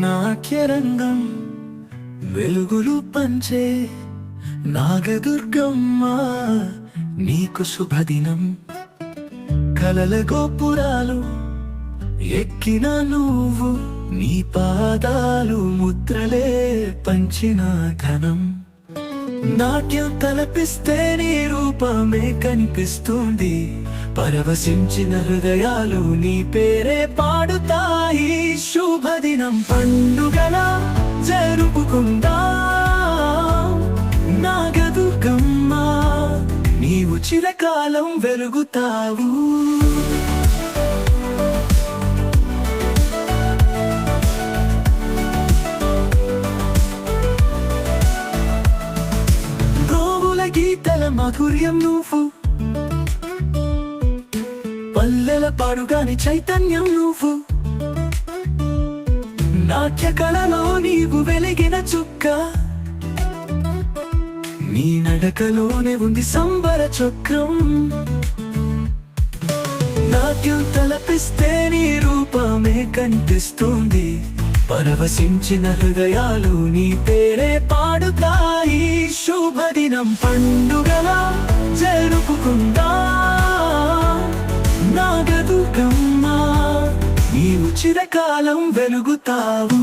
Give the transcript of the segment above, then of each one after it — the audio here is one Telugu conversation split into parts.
నాట్యరంగం వెలుగులు పంచే నాగదుర్గమ్మ నీకు శుభదినం. కలల గోపురాలు ఎక్కిన నువ్వు, నీ పాదాలు ముద్రలే పంచిన ఘనం. నాట్యం తలపిస్తే నీ రూపమే కనిపిస్తుంది, పరవశించిన హృదయాలు నీ పేరే పాడుతాయి. శుభదినం పండుగలా జరుపుకుందాం నాగదుర్గమ్మ, నీవు చిరకాలం వెలుగుతావు. రోగుల గీతల మాధుర్యం నువ్వు, పల్లెల పాడుగాని చైతన్యం నువ్వు. నాట్య కళలో నీవు వెలిగిన చుక్క, నీ నడకలోనే ఉంది సంబర చక్రం. నాట్యం తలపిస్తే నీ రూపమే కనిపిస్తుంది, పరవశించిన హృదయాలు నీ పేరే పాడుతాయి. శుభదినం పండుగలా జరుపుకుందాం నాగదుర్గమ్మ, నీవు చిరకాలం వెలుగుతావు.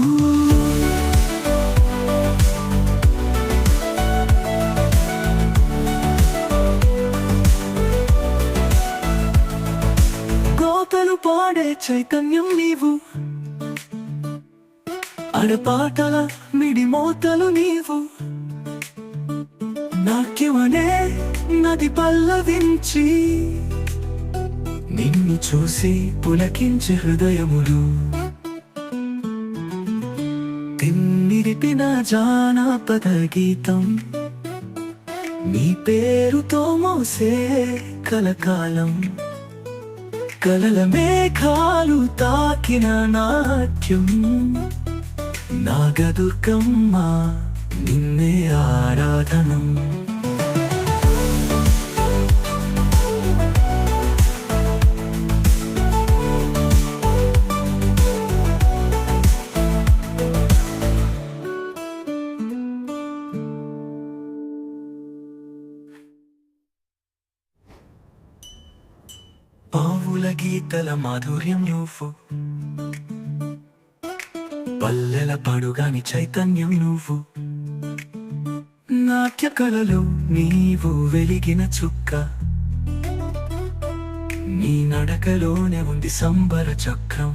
గోతలు పాడే చైతన్యం నీవు, అడపాటల మిడి మోతలు నీవు. నాట్యమనే నది పల్లవించి నిన్ను చూసి పులకించే హృదయములు. తిమ్మిరిపిన జానపద గీతం నీ పేరుతో మోసే కలకాలం. కలల మేఘాలు తాకిన నాట్యం నాగదుర్గమ్మ, నిన్నే ఆరాధనం. పావుల గీతల మాధుర్యం నువ్వు, పల్లెల పడుగాని చైతన్యం నువ్వు. నాట్య కళలో నీవు వెలిగిన చుక్క, నీ నడకలోనే ఉంది సంబర చక్రం.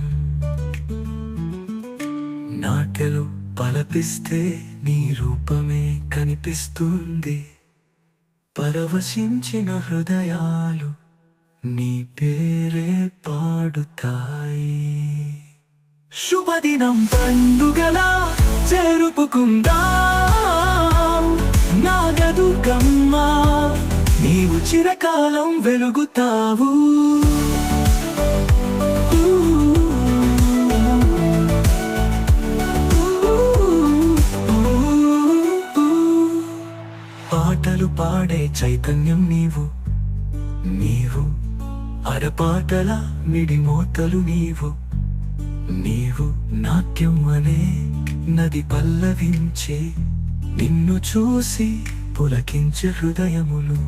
నాట్యలు పలపిస్తే నీ రూపమే కనిపిస్తుంది, పరవశించిన హృదయాలు నీ పేరే పాడుతాయి. శుభదినం పండుగలా జరుపుకుందాం నాగదుర్గమ్మ, నీవు చిరకాలం వెలుగుతావు. పాటలు పాడే చైతన్యం నీవు, నీవు అరపాటల మిడి మోతలు నీవు. నీవు నాట్యం అనే నది పల్లవించే నిన్ను చూసి పులకించే హృదయములు.